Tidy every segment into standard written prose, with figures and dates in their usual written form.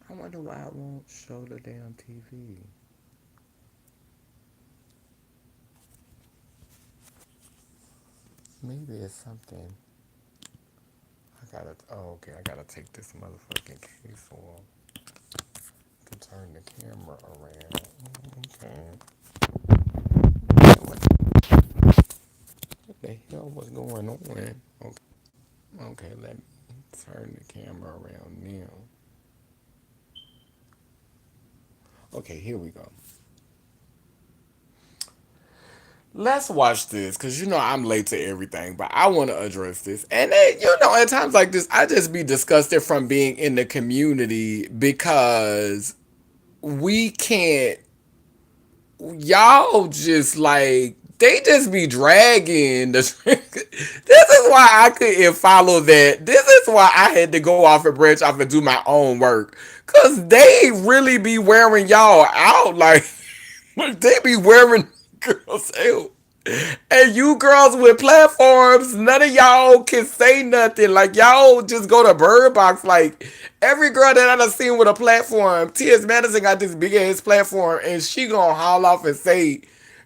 I wonder why it won't show the damn TV. Maybe it's something. I gotta. Oh, okay. I gotta take this motherfucking case off to turn the camera around. Okay. What the hell was going on? Okay. Okay. Let me turn the camera around now. Okay. Here we go. Let's watch this because I'm late to everything, but I want to address this. And at times like this, I just be disgusted from being in the community because we can't. Y'all just like they just be dragging the. This is why I couldn't follow that. This is why I had to go off and branch off and do my own work because they really be wearing y'all out like. They be wearing girls out. And you girls with platforms, none of y'all can say nothing. Like y'all just go to Bird Box. Like every girl that I done seen with a platform, T.S. Madison got this big ass platform, and she gonna haul off and say,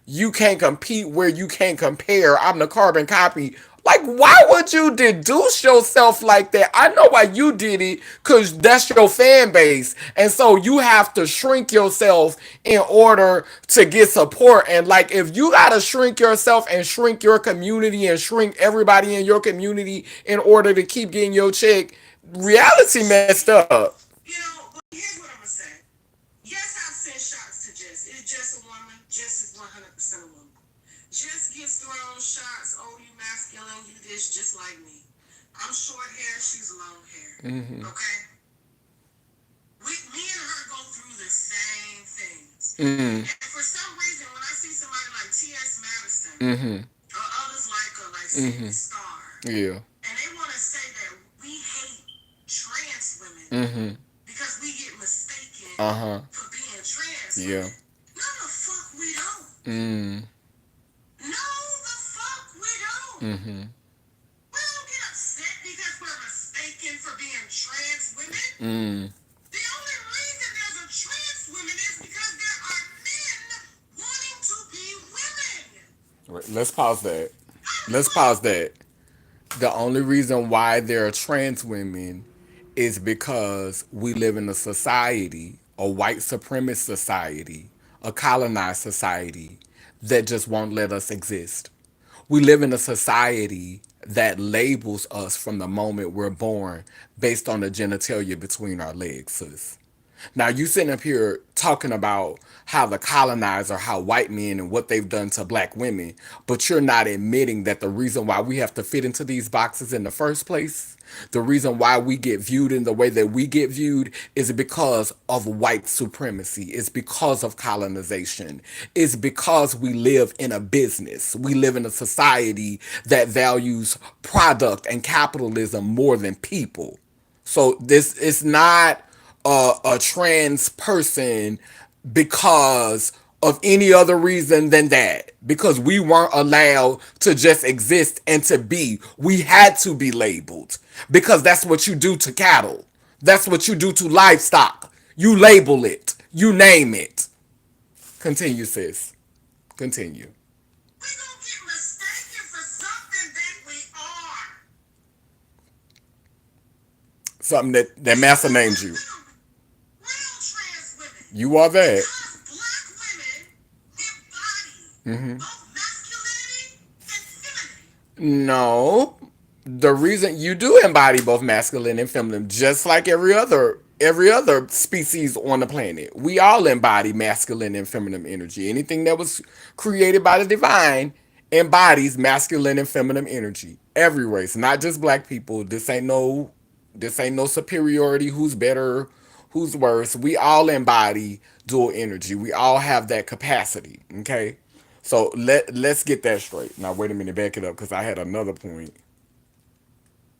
"You can't compete where you can't compare. I'm the carbon copy." Like, why would you deduce yourself like that? I know why you did it, because that's your fan base. And so you have to shrink yourself in order to get support. And like, if you got to shrink yourself and shrink your community and shrink everybody in your community in order to keep getting your check, reality messed up. But here's what I'm gonna say. Yes, I've sent shots to Jess. Is Jess a woman? Jess is 100% a woman. Jess gets thrown shots. Oh, you masculine. You this just like me. I'm short hair. She's long hair. Mm-hmm. Okay. Me and her go through the same things. Mm-hmm. And for some reason, when I see somebody like T.S. Madison Mm-hmm. or others like her, like Mm-hmm. City Star, Yeah. and they want to say that we hate trans women Mm-hmm. because we get mistaken Uh-huh. for being trans Yeah. women. No, the fuck we don't. Mm. No, the fuck we don't. Mm-hmm. We don't get upset because we're mistaken for being trans women. Mm. The only reason there's a trans woman is because there are men wanting to be women. Wait, let's pause that. Let's pause that. The only reason why there are trans women is because we live in a society, a white supremacist society, a colonized society that just won't let us exist. We live in a society that labels us from the moment we're born based on the genitalia between our legs, sis. Now you sitting up here talking about how the colonizer, how white men and what they've done to black women, but you're not admitting that the reason why we have to fit into these boxes in the first place, the reason why we get viewed in the way that we get viewed is because of white supremacy. It's because of colonization. It's because we live in a business. We live in a society that values product and capitalism more than people. So this is not a trans person because of any other reason than that. Because we weren't allowed to just exist and to be. We had to be labeled. Because that's what you do to cattle. That's what you do to livestock. You label it. You name it. Continue, sis. Continue. We gonna get mistaken for something that we are. Something that These master are named you. real trans women. You are that. Because black women embody Mm-hmm. both masculinity and femininity. No, the reason you do embody both masculine and feminine, just like every other species on the planet, we all embody masculine and feminine energy. Anything that was created by the divine embodies masculine and feminine energy. Every race, not just black people. This ain't no superiority. Who's better? Who's worse? We all embody dual energy. We all have that capacity. Okay. So let's get that straight. Now wait a minute, back it up because I had another point.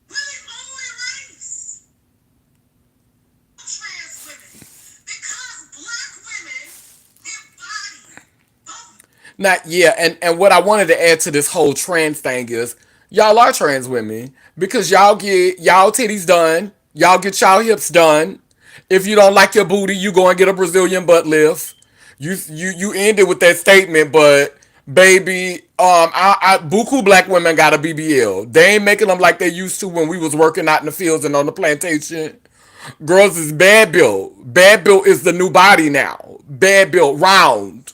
We're the only race of trans women. Because black women embody both. Not yeah, and what I wanted to add to this whole trans thing is y'all are trans women because y'all get y'all titties done, y'all get y'all hips done, If you don't like your booty, you go and get a Brazilian butt lift. You ended with that statement, but baby, buku black women got a BBL. They ain't making them like they used to when we was working out in the fields and on the plantation. Girls is bad built. Bad built is the new body now. Bad built, round.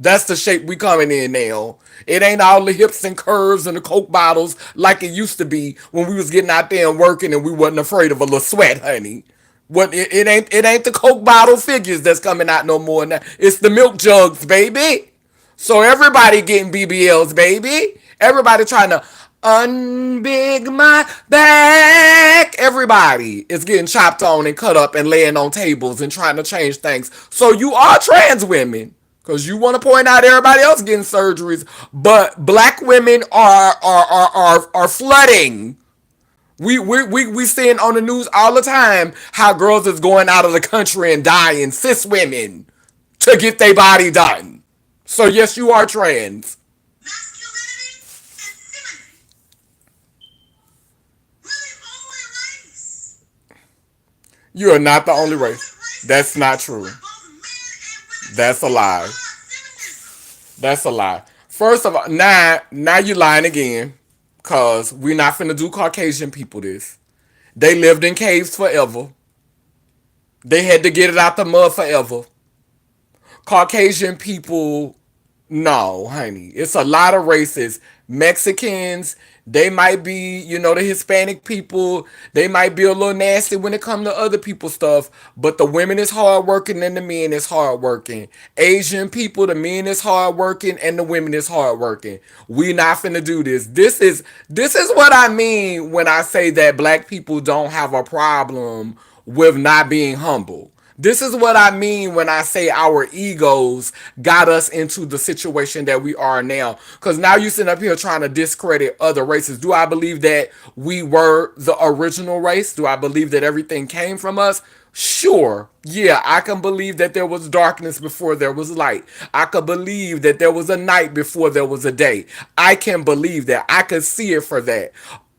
That's the shape we coming in now. It ain't all the hips and curves and the coke bottles like it used to be when we was getting out there and working and we wasn't afraid of a little sweat, honey. What it ain't the coke bottle figures that's coming out no more now. It's the milk jugs, baby. So everybody getting BBLs, baby. Everybody trying to unbig my back. Everybody is getting chopped on and cut up and laying on tables and trying to change things. So you are trans women. Because you want to point out everybody else getting surgeries, but black women are flooding. We seeing on the news all the time how girls is going out of the country and dying, cis women, to get their body done. So yes, you are trans. Masculinity and femininity. We're the only race. You are not the We're only the race. only race that That's not speaks true. with both men and women to That's a speak lie. hard feminism. That's a lie. First of all, now you lying again. Cause we not finna do Caucasian people this. They lived in caves forever. They had to get it out the mud forever. Caucasian people, no, honey. It's a lot of races. Mexicans, they might be, the Hispanic people, they might be a little nasty when it comes to other people's stuff, but the women is hardworking and the men is hardworking. Asian people, the men is hardworking and the women is hardworking. We not finna do this. This is what I mean when I say that black people don't have a problem with not being humble. This is what I mean when I say our egos got us into the situation that we are now. Because now you sitting up here trying to discredit other races. Do I believe that we were the original race? Do I believe that everything came from us? Sure. Yeah, I can believe that there was darkness before there was light. I can believe that there was a night before there was a day. I can believe that. I can see it for that.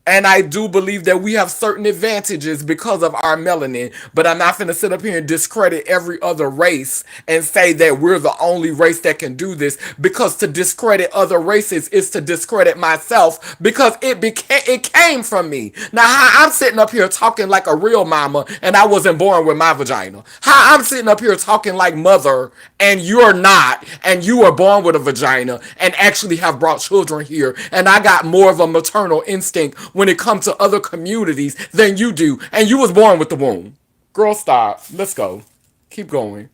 And I do believe that we have certain advantages because of our melanin, but I'm not going to sit up here and discredit every other race and say that we're the only race that can do this, because to discredit other races is to discredit myself, because it came from me. Now, how I'm sitting up here talking like a real mama and I wasn't born with my vagina. How I'm sitting up here talking like mother and you're not, and you were born with a vagina and actually have brought children here, and I got more of a maternal instinct when it comes to other communities than you do, and you was born with the womb. Girl, stop. Let's go. Keep going.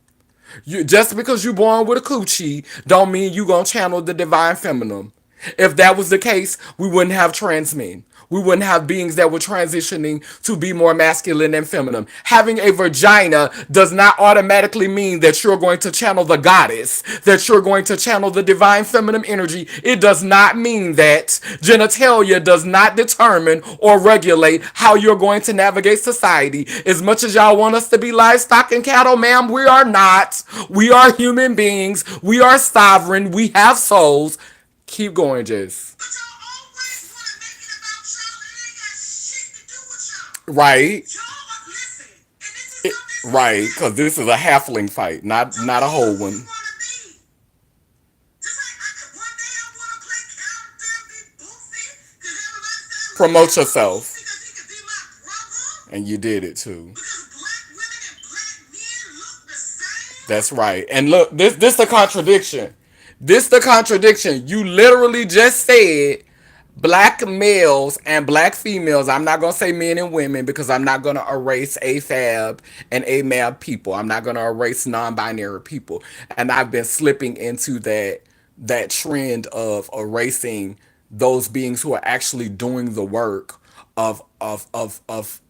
Just because you born with a coochie don't mean you gonna channel the divine feminine. If that was the case, we wouldn't have trans men. We wouldn't have beings that were transitioning to be more masculine and feminine. Having a vagina does not automatically mean that you're going to channel the goddess, that you're going to channel the divine feminine energy. It does not mean that. Genitalia does not determine or regulate how you're going to navigate society. As much as y'all want us to be livestock and cattle, ma'am, we are not. We are human beings. We are sovereign. We have souls. Keep going, Jess. But y'all always want to make it about y'all, and it ain't got shit to do with y'all. Right? Listen, and this is It, something right, because serious. this is a halfling fight, To not be a whole who you one. want to be. Just like one day I want to play character and be boofy, because everybody said I look Promote like a boof yourself. because he could be my brother. And you did it too. Because black women and black men look the same. That's right. And look, this the contradiction. This the contradiction. You literally just said black males and black females. I'm not gonna say men and women because I'm not gonna erase AFAB and AMAB people. I'm not gonna erase non-binary people. And I've been slipping into that trend of erasing those beings who are actually doing the work of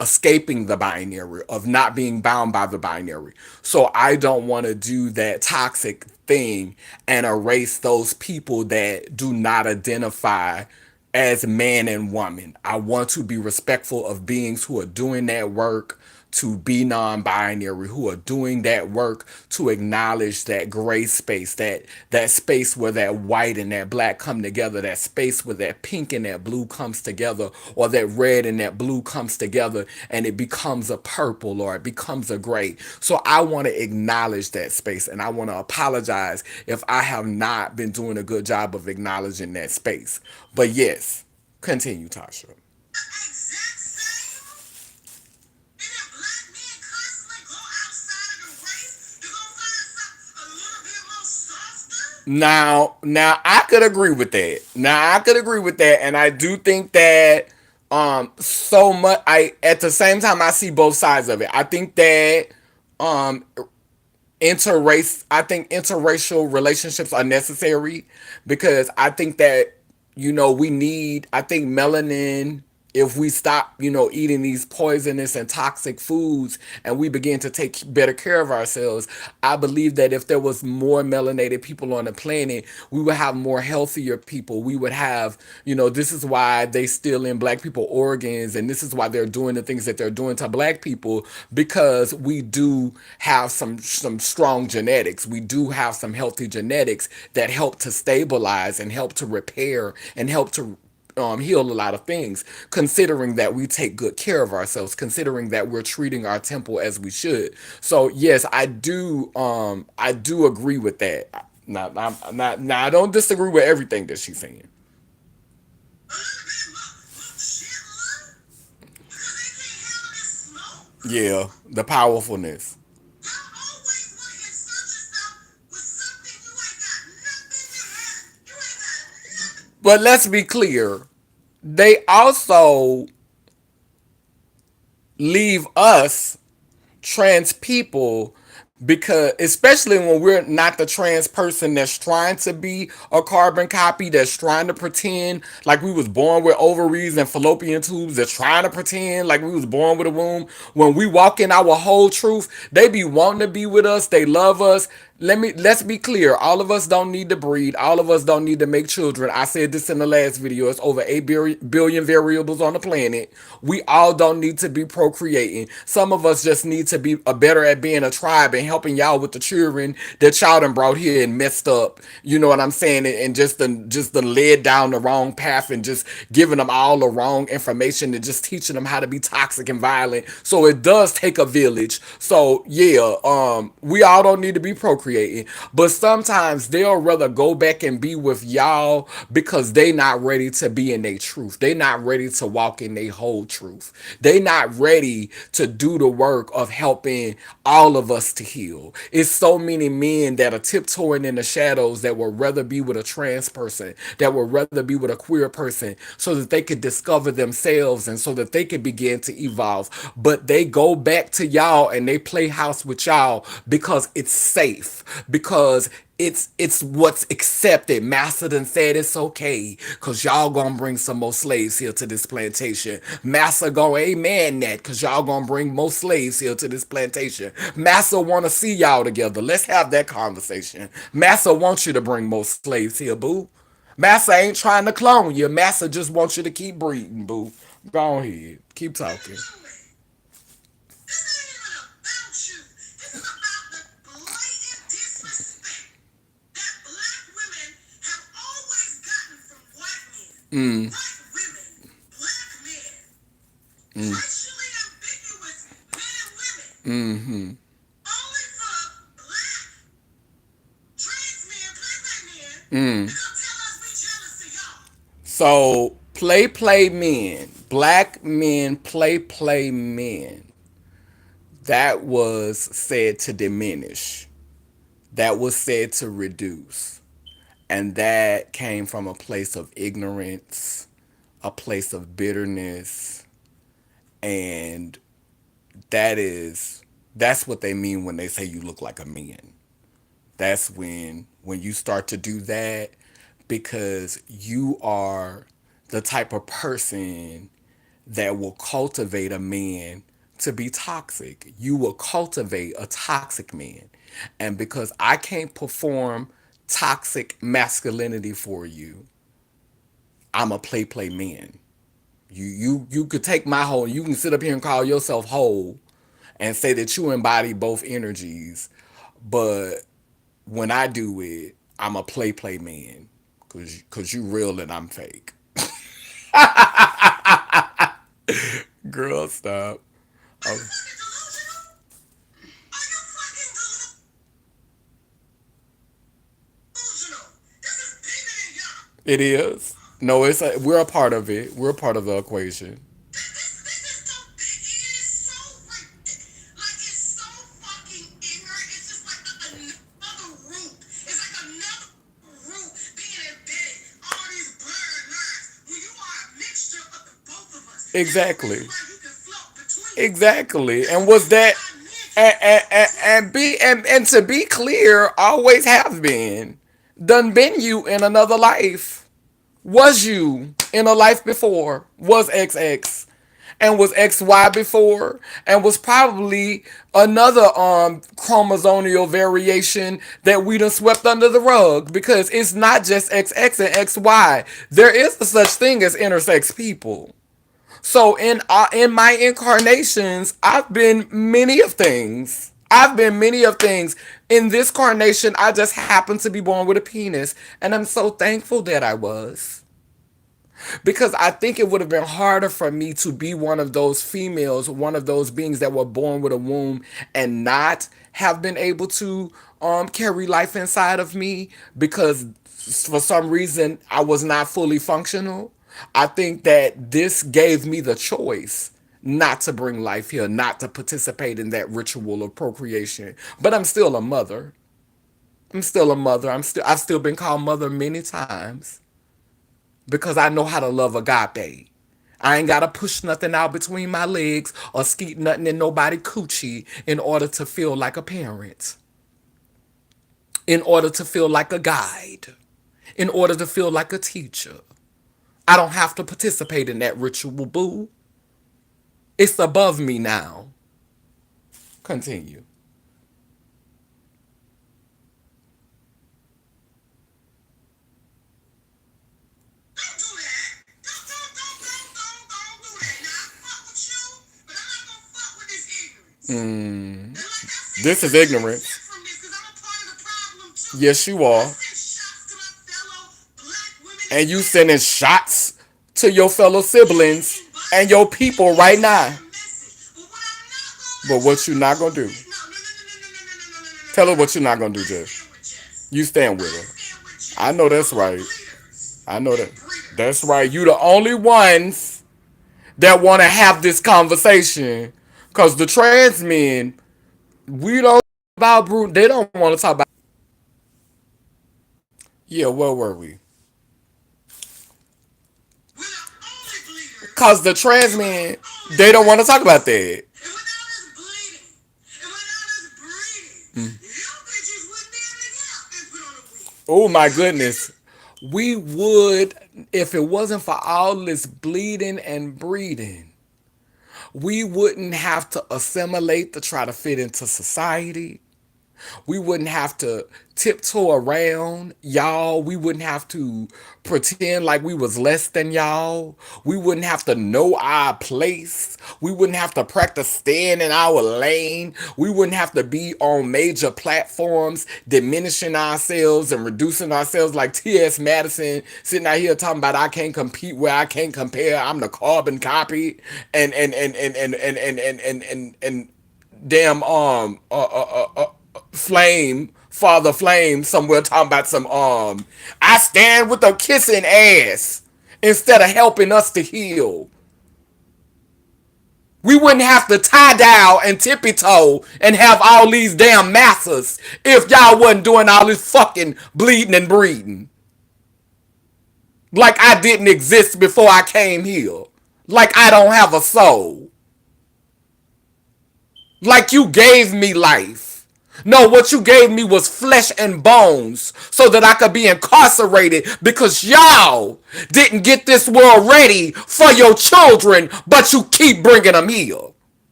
escaping the binary, of not being bound by the binary. So I don't want to do that toxic thing and erase those people that do not identify as man and woman. I want to be respectful of beings who are doing that work to be non-binary, who are doing that work to acknowledge that gray space, that space where that white and that black come together, that space where that pink and that blue comes together, or that red and that blue comes together and it becomes a purple or it becomes a gray. So I want to acknowledge that space, and I want to apologize if I have not been doing a good job of acknowledging that space. But yes, continue, Tasha. Exact same. And then black men constantly go outside of the race to go find something a little bit more softer. Now I could agree with that. Now I could agree with that, and I do think that so much. I At the same time I see both sides of it. I think that um I think interracial relationships are necessary because I think that we need, I think melanin, if we stop eating these poisonous and toxic foods and we begin to take better care of ourselves, I believe that if there was more melanated people on the planet, we would have more healthier people. We would have, this is why they steal in black people organs, and this is why they're doing the things that they're doing to black people, because we do have some strong genetics. We do have some healthy genetics that help to stabilize and help to repair and help to heal a lot of things, considering that we take good care of ourselves, considering that we're treating our temple as we should. So yes, I do agree with that. Now I don't disagree with everything that she's saying. A little bit more gentler because they can't handle this smoke. Yeah, the powerfulness. Y'all always want to insert yourself with something you ain't got nothing to have. You ain't got nothing. But let's be clear, they also leave us trans people, because especially when we're not the trans person that's trying to be a carbon copy, that's trying to pretend like we was born with ovaries and fallopian tubes, that's trying to pretend like we was born with a womb. When we walk in our whole truth, they be wanting to be with us, they love us. Let's be clear, all of us don't need to breed, all of us don't need to make children. I said this in the last video, it's over 8 billion variables on the planet. We all don't need to be procreating. Some of us just need to be better at being a tribe and helping y'all with the children that y'all done brought here and messed up. You know what I'm saying? And just the led down the wrong path and just giving them all the wrong information and just teaching them how to be toxic and violent. So it does take a village. So yeah, we all don't need to be procreating, but sometimes they'll rather go back and be with y'all because they not ready to be in their truth. They not ready to walk in their whole truth. They not ready to do the work of helping all of us to heal. It's so many men that are tiptoeing in the shadows that would rather be with a trans person, that would rather be with a queer person, so that they could discover themselves and so that they could begin to evolve. But they go back to y'all and they play house with y'all because it's safe, because it's what's accepted. Master done said it's okay because y'all gonna bring some more slaves here to this plantation. Master gonna amen that because y'all gonna bring more slaves here to this plantation. Master wanna see y'all together. Let's have that conversation. Master wants you to bring more slaves here, boo. Master ain't trying to clone you. Master just wants you to keep breeding, boo. Go ahead. Keep talking. Do it. This ain't even about you. This is about the blatant disrespect that black women have always gotten from white men. White women, black men, racially ambiguous men and women. Only for black trans men, black men, to come tell us we jealous of y'all. So, play men, black men, play men. That was said to diminish. That was said to reduce. And that came from a place of ignorance, a place of bitterness, and that's what they mean when they say you look like a man. That's when you start to do that, because you are the type of person that will cultivate a man to be toxic. You will cultivate a toxic man. And because I can't perform toxic masculinity for you, I'm a play man. You could take my whole, you can sit up here and call yourself whole, and say that you embody both energies. But when I do it, I'm a play man, cause you real and I'm fake. Girl, stop. Are you Oh, fucking delusional? Are you fucking delusional? This is bigger than y'all. it is. No, we're a part of it. We're a part of the equation. This is so big. It is so ridiculous. Like, it's so fucking ignorant. It's just like another root. It's like another root being embedded. All these blurred lines. When you are a mixture of the both of us. There's a reason Exactly. why you can float between the two. Exactly. There's And a was reason why that men can float between the two. and to be clear, always have been. Done been you in another life. Was you in a life before? Was XX and was XY before and was probably another chromosomal variation that we done swept under the rug because it's not just XX and XY. There is a such thing as intersex people. So in my incarnations, I've been many of things. I've been many of things. In this carnation, I just happened to be born with a penis, and I'm so thankful that I was, because I think it would have been harder for me to be one of those females, one of those beings that were born with a womb and not have been able to carry life inside of me because for some reason I was not fully functional. I think that this gave me the choice not to bring life here, not to participate in that ritual of procreation. But I'm still a mother. I'm still a mother. I've still been called mother many times because I know how to love agape. I ain't gotta push nothing out between my legs or skeet nothing in nobody coochie in order to feel like a parent, in order to feel like a guide, in order to feel like a teacher. I don't have to participate in that ritual, boo. It's above me now. Continue. Don't do that. Don't do that. Now, I fuck with you, but I'm not gonna fuck with this ignorance. And like I said, This is I'm not ignorance. exempt from this because I'm a part of the problem too. Yes, you I are. send shots to my fellow black women and And you men. sending shots to your fellow Yeah, siblings and by and you, your and people me right sending now. a message. But what I'm not gonna But let what y'all you do not gonna do? is no. Tell her what you're not gonna do, I Jay. stand with Jess. You stand with I her. stand with I Jess know and that's all right. bleeders I know and that. That's breeders. right. You the only ones that want to have this conversation. Cause the trans men, we don't about brute. They don't want to talk about. Yeah, where were we? We're the only bleeders, Cause the trans and we're the men, only they don't want to talk about breeders. that. And without us bleeding, and without us breeding, you bitches wouldn't be able to get out and put on a wig. Oh my You get goodness. it? We would, if it wasn't for all this bleeding and breeding, we wouldn't have to assimilate to try to fit into society. We wouldn't have to tiptoe around y'all. We wouldn't have to pretend like we was less than y'all. We wouldn't have to know our place. We wouldn't have to practice staying in our lane. We wouldn't have to be on major platforms diminishing ourselves and reducing ourselves like T.S. Madison sitting out here talking about I can't compete where I can't compare. I'm the carbon copy and damn Flame, Father Flame, somewhere talking about some I stand with a kissing ass instead of helping us to heal. We wouldn't have to tie down and tippy toe and have all these damn masses if y'all wasn't doing all this fucking bleeding and breeding. Like I didn't exist before I came here. Like I don't have a soul. Like you gave me life. No, what you gave me was flesh and bones so that I could be incarcerated because y'all didn't get this world ready for your children, but you keep bringing them here.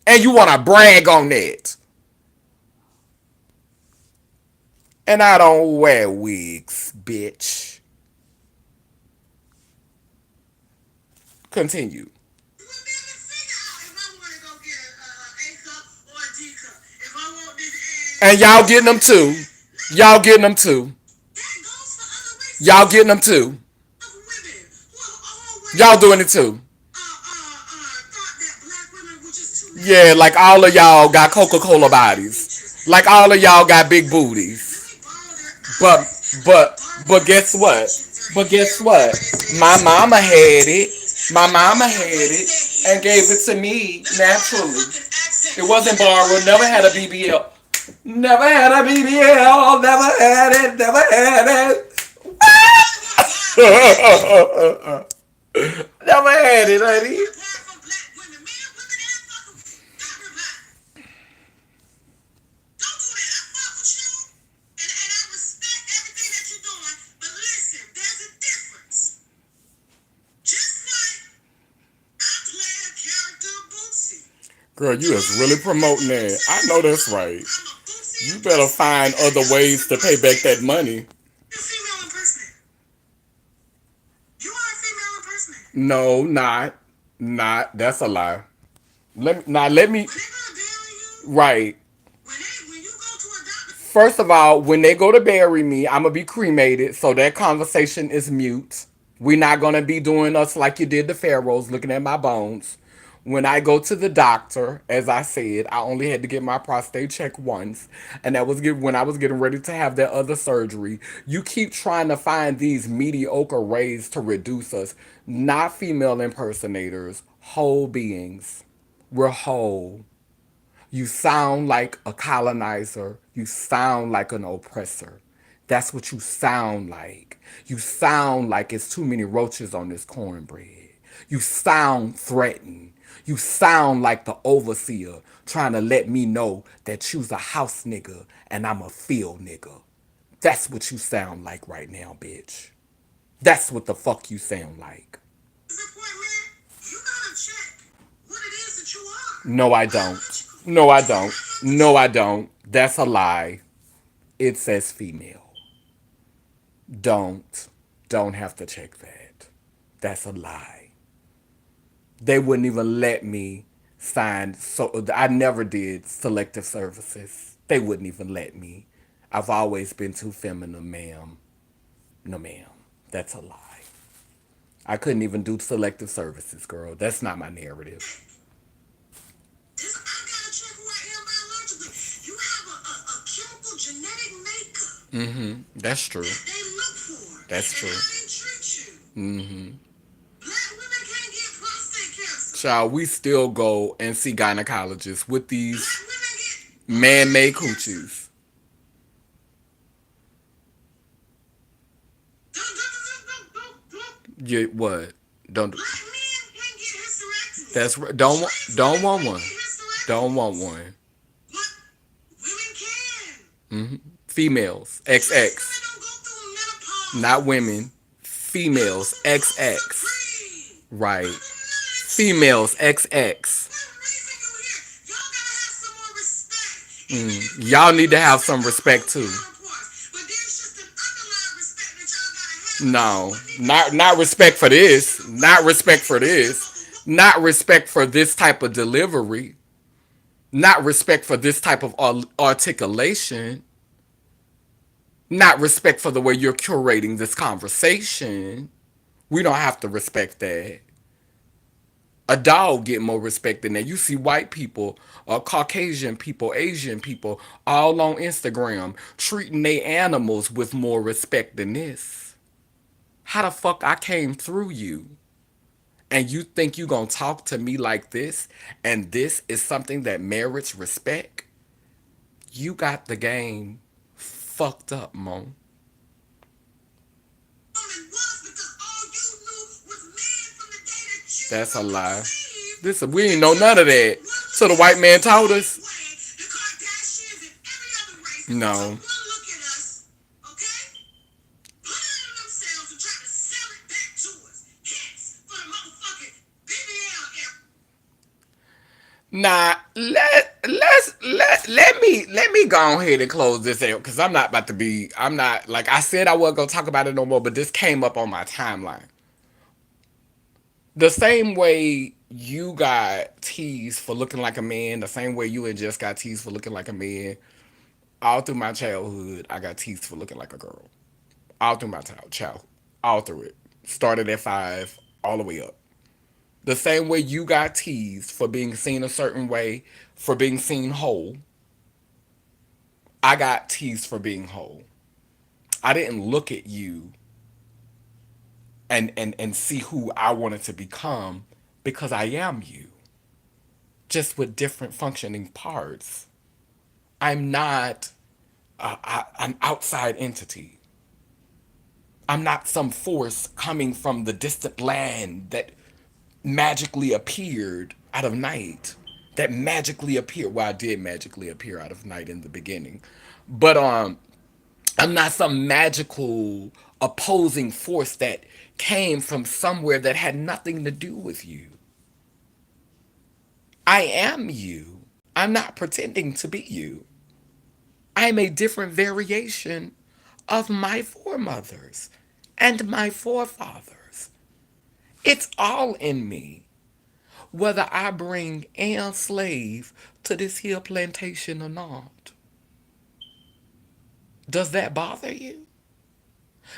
And you want to brag on that. And I don't wear wigs, bitch. Continue. You wouldn't be able to figure out if I want to go get a A cup or a D And y'all getting them too. Y'all getting them too. That goes for other races Y'all getting too. them too. Of women who have Y'all always doing it too. thought that black women were just too Yeah, like masculine. all of y'all Let got me Coca just Cola borrow their bodies. features. Like Let me all of y'all borrow got their big legs. Let booties. me borrow their But eyes. Let me but borrow but their guess what? extensions or But hair guess or whatever what? it is they have My sitting mama behind their had it. teeth. My Let me mama had erase it their and gave it hips. to me Let me borrow their naturally. fucking accent. It Let wasn't me borrowed. borrow Never their had a name. BBL. Never had a BBL. Never had it. Never had it. Black women have BBLs. Never had it, BBLs honey. were the part for black women. Men, women, and fucking everybody. Don't do that. I fuck with you, and I respect everything that you're doing. But listen, there's a difference. Just like I play a character Bootsy. Girl, The you is really moment that they promoting can that. I tell know you that's right. I'm a Bootsy You better impersonator, find they got other Elvis ways to pay back that impersonator. money. You're a female impersonator. You are a female impersonator. No, not. That's a lie. Let me. When they're gonna bury you, Right. when you go to a doctor, First of all, when they go to bury me, I'm gonna be cremated, so that conversation is mute. We're not gonna be doing us like you did the pharaohs, looking at my bones. When I go to the doctor, as I said, I only had to get my prostate checked once, and that was when I was getting ready to have that other surgery. You keep trying to find these mediocre ways to reduce us, not female impersonators, whole beings. We're whole. You sound like a colonizer. You sound like an oppressor. That's what you sound like. You sound like it's too many roaches on this cornbread. You sound threatened. You sound like the overseer trying to let me know that you's a house nigga and I'm a field nigga. That's what you sound like right now, bitch. That's what the fuck you sound like. appointment, you gotta check what it is that you are No, I don't. biologically. No, I You do don't. not have to No, check. I don't. That's a lie. It says female. Don't. Don't have to check that. That's a lie. They wouldn't even let me sign. So I never did selective services. They wouldn't even let me. I've always been too feminine, ma'am. No, ma'am. That's a lie. I couldn't even do selective services, girl. That's not my narrative. This, I gotta check who I am biologically. You have a chemical genetic makeup That's true. that they look for That's and true. how they treat you. Black women can't get prostate cancer. Child, we still go and see gynecologists with Black these women get ovarian man-made cancer. coochies. Don't. You what? Don't. Black men can't get hysterectomies. That's right. Don't Trans don't women want can't one. get Don't want hysterectomies. one. But women can. Females. Trans women XX. don't go through Not menopause. women. They don't go Females. through XX. post-supreme. Don't Right. do none of that shit. Females. XX. What reason you here? Y'all gotta have some more respect. Even if women Y'all do need to have respect some their respect own too. counterparts, but there's just an underlying respect that y'all gotta have because you No. wouldn't even know Not respect for that shit this. was Not going respect if you for was stuck this. up a wall. Not respect for this type of delivery. Not respect for this type of articulation. Not respect for the way you're curating this conversation. We don't have to respect that. A dog get more respect than that. You see white people, Caucasian people, Asian people, all on Instagram treating their animals with more respect than this. How the fuck I came through you? And you think you gonna talk to me like this? And this is something that merits respect? You got the game fucked up, Mo. Woman was because all you knew was man from the day that you That's a were lie. conceived This to we the ain't know day none of that you that. one So look the at white us man the told same us. way the Kardashians and every other race took No. one look at us, okay? Put it on themselves and try to sell it back to us. Hence for the motherfucking BBL era. Nah, let me go ahead and close this out because I'm not about to be. I'm not like I said I wasn't gonna talk about it no more, but this came up on my timeline. The same way you got teased for looking like a man, the same way you and just got teased for looking like a man. All through my childhood, I got teased for looking like a girl. All through my childhood. All through it. Started at 5, all the way up. The same way you got teased for being seen a certain way, for being seen whole, I got teased for being whole. I didn't look at you and see who I wanted to become because I am you, just with different functioning parts. I'm not an outside entity. I'm not some force coming from the distant land that magically appeared out of night. That magically appeared. Well, I did magically appear out of night in the beginning, but I'm not some magical opposing force that came from somewhere that had nothing to do with you. I am you. I'm not pretending to be you. I'm a different variation of my foremothers and my forefathers. It's all in me. Whether I bring a slave to this here plantation or not. Does that bother you?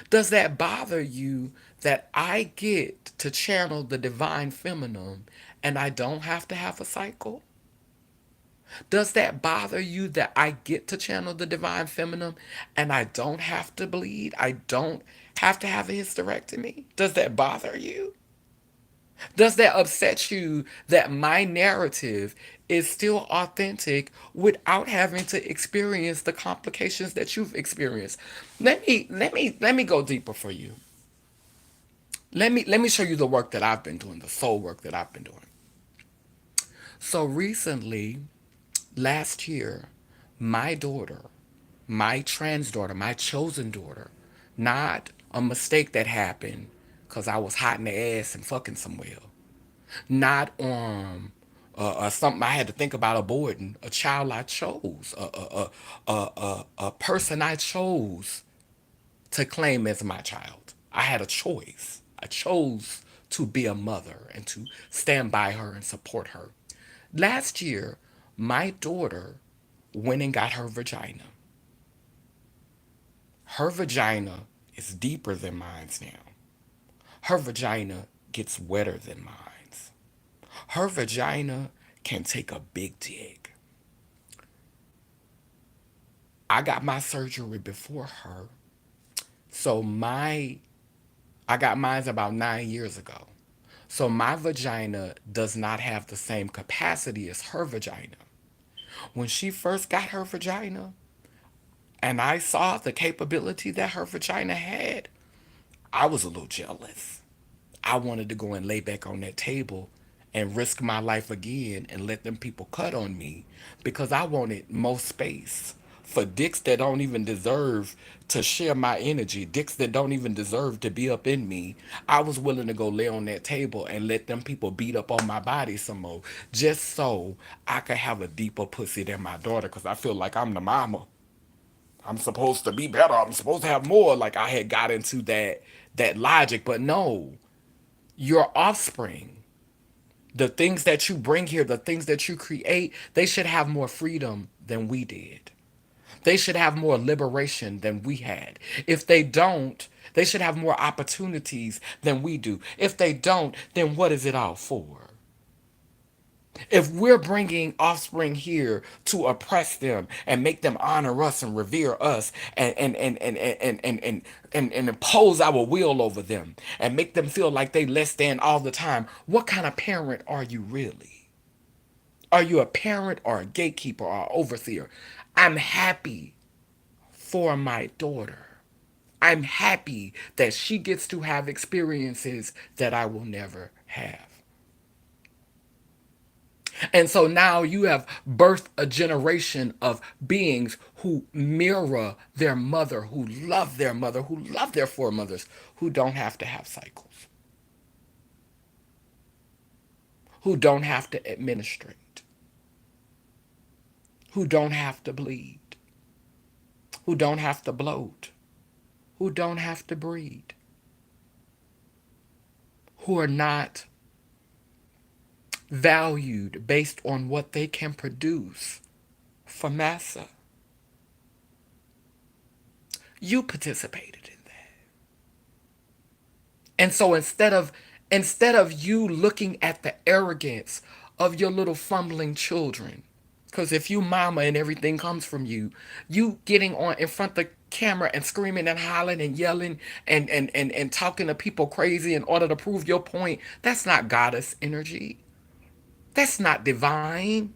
Does that bother you that I get to channel the divine feminine and I don't have to have a cycle? Does that bother you that I get to channel the divine feminine and I don't have to bleed? I don't have to have a hysterectomy? Does that bother you? Does that upset you that my narrative is still authentic without having to experience the complications that you've experienced? Let me go deeper for you. Let me show you the work that I've been doing, the soul work that I've been doing. So recently, last year, my daughter, my trans daughter, my chosen daughter, not a mistake that happened because I was hot in the ass and fucking somewhere. Not something I had to think about aborting. A child I chose, a person I chose to claim as my child. I had a choice. I chose to be a mother and to stand by her and support her. Last year, my daughter went and got her vagina. Her vagina is deeper than mine's now. Her vagina gets wetter than mine's. Her vagina can take a big dig. I got my surgery before her. So I got mine about 9 years ago. So my vagina does not have the same capacity as her vagina. When she first got her vagina and I saw the capability that her vagina had, I was a little jealous. I wanted to go and lay back on that table and risk my life again and let them people cut on me because I wanted more space for dicks that don't even deserve to share my energy, dicks that don't even deserve to be up in me. I was willing to go lay on that table and let them people beat up on my body some more just so I could have a deeper pussy than my daughter because I feel like I'm the mama. I'm supposed to be better. I'm supposed to have more. Like I had got into that logic, but no, your offspring, the things that you bring here, the things that you create, they should have more freedom than we did. They should have more liberation than we had. If they don't, they should have more opportunities than we do. If they don't, then what is it all for? If we're bringing offspring here to oppress them and make them honor us and revere us and impose our will over them and make them feel like they less than all the time, what kind of parent are you really? Are you a parent or a gatekeeper or an overseer? I'm happy for my daughter. I'm happy that she gets to have experiences that I will never have. And so now you have birthed a generation of beings who mirror their mother, who love their mother, who love their foremothers, who don't have to have cycles, who don't have to administrate, who don't have to bleed, who don't have to bloat, who don't have to breed, who are not valued based on what they can produce for massa. You participated in that. And so instead of you looking at the arrogance of your little fumbling children, because if you mama and everything comes from you getting on in front of the camera and screaming and hollering and yelling and talking to people crazy in order to prove your point, that's not goddess energy. That's not divine.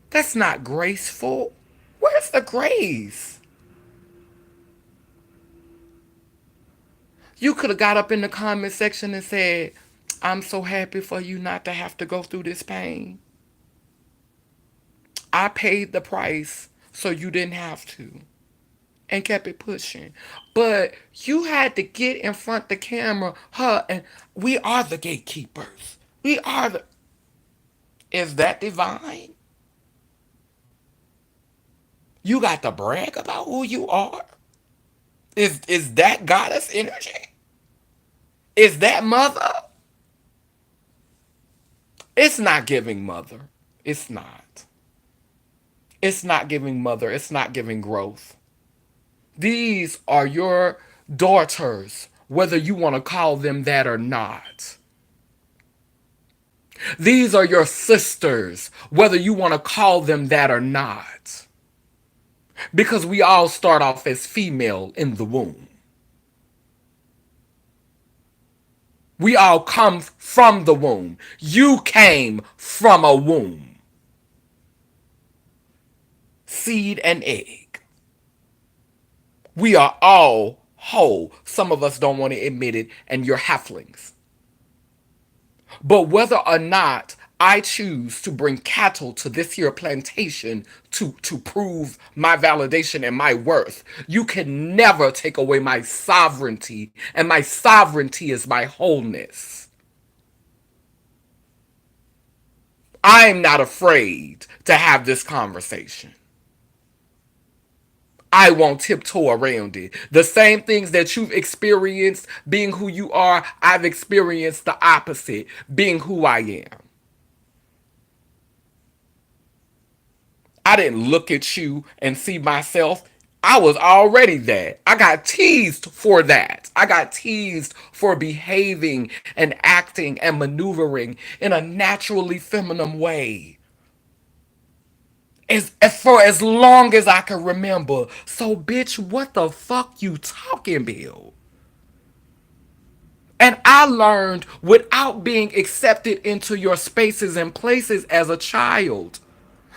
That's not graceful. Where's the grace? You could have got up in the comment section and said, I'm so happy for you not to have to go through this pain. I paid the price so you didn't have to. And kept it pushing. But you had to get in front of the camera, and we are the gatekeepers. We are the. Is that divine? You got to brag about who you are? Is that goddess energy? Is that mother? It's not giving mother. It's not. It's not giving mother. It's not giving growth. These are your daughters, whether you want to call them that or not. These are your sisters, whether you want to call them that or not. Because we all start off as female in the womb. We all come from the womb. You came from a womb. Seed and egg. We are all whole. Some of us don't want to admit it, and you're halflings. But whether or not I choose to bring cattle to this here plantation to prove my validation and my worth, you can never take away my sovereignty, and my sovereignty is my wholeness. I'm not afraid to have this conversation. I won't tiptoe around it. The same things that you've experienced being who you are, I've experienced the opposite, being who I am. I didn't look at you and see myself. I was already that. I got teased for that. I got teased for behaving and acting and maneuvering in a naturally feminine way. For as long as I can remember. So, bitch, what the fuck you talking about? And I learned without being accepted into your spaces and places as a child.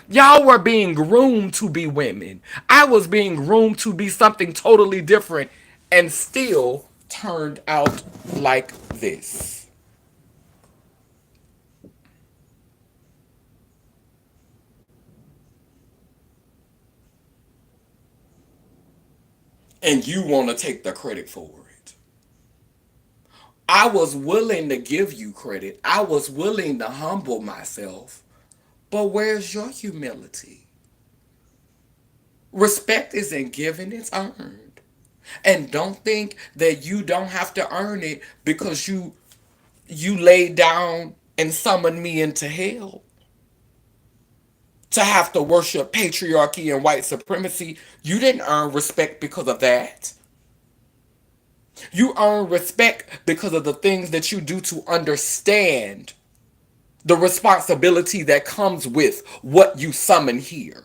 Y'all were being groomed to be women. I was being groomed to be something totally different and still turned out like this. And you want to take the credit for it. I was willing to give you credit. I was willing to humble myself. But where's your humility? Respect isn't given, it's earned. And don't think that you don't have to earn it because you laid down and summoned me into hell to have to worship patriarchy and white supremacy. You didn't earn respect because of that. You earn respect because of the things that you do to understand the responsibility that comes with what you summon here.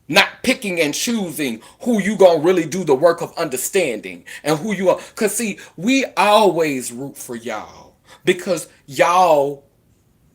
Not picking and choosing who you gonna really do the work of understanding and who you are. Cause see, we always root for y'all because y'all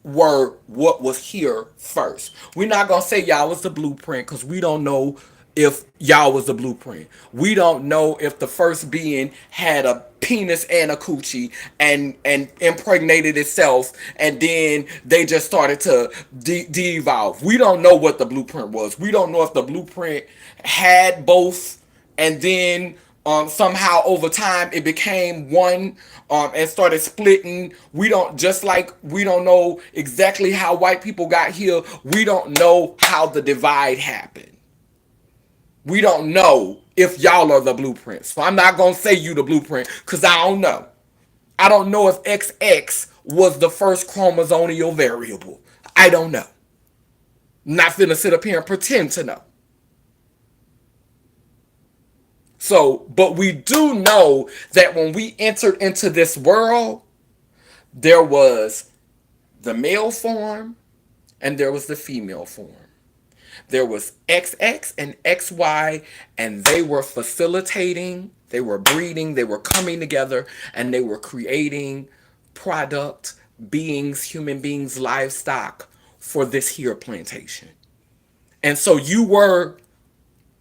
were what was here first. We're not gonna say y'all was the blueprint because we don't know if y'all was the blueprint. We don't know if the first being had a penis and a coochie and impregnated itself and then they just started to de-evolve. We don't know what the blueprint was. We don't know if the blueprint had both and then somehow over time it became one and started splitting. We don't, just like we don't know exactly how white people got here, we don't know how the divide happened. We don't know if y'all are the blueprint. So I'm not going to say you the blueprint because I don't know. I don't know if XX was the first chromosomal variable. I don't know. I'm not finna sit up here and pretend to know. So, but we do know that when we entered into this world, there was the male form and there was the female form. There was XX and XY, and they were facilitating, they were breeding, they were coming together, and they were creating product, beings, human beings, livestock for this here plantation. And so you were,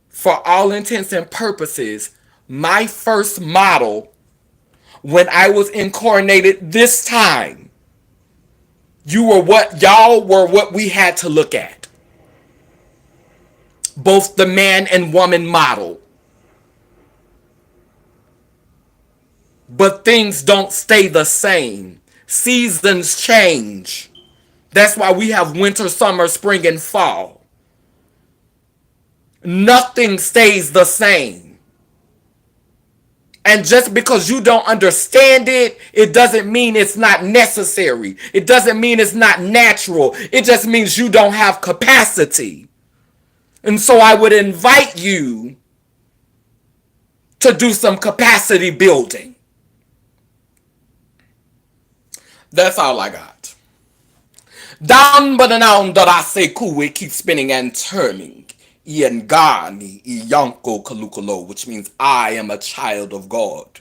for all intents and purposes, my first model when I was incarnated this time. Y'all were what we had to look at. Both the man and woman model. But things don't stay the same. Seasons change. That's why we have winter, summer, spring, and fall. Nothing stays the same. And just because you don't understand it, it doesn't mean it's not necessary. It doesn't mean it's not natural. It just means you don't have capacity. And so I would invite you to do some capacity building. That's all I got. Down but down that I say cool, it keeps spinning and turning. Iangani, Iyanko Kalukalo, which means I am a child of God.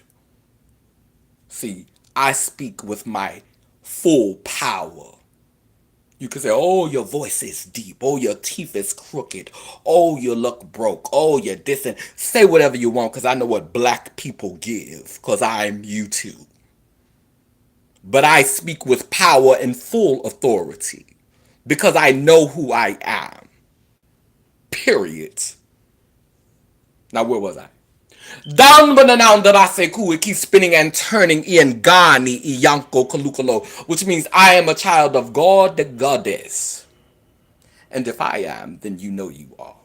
See, I speak with my full power. You can say, oh, your voice is deep. Oh, your teeth is crooked. Oh, you look broke. Oh, you're distant. Say whatever you want because I know what black people give because I'm you too. But I speak with power and full authority because I know who I am. Period. Now, where was I? Down but now that I say cool, it keeps spinning and turning Iangani Iyanko Kalukalo, which means I am a child of God, the goddess. And if I am, then you know you are.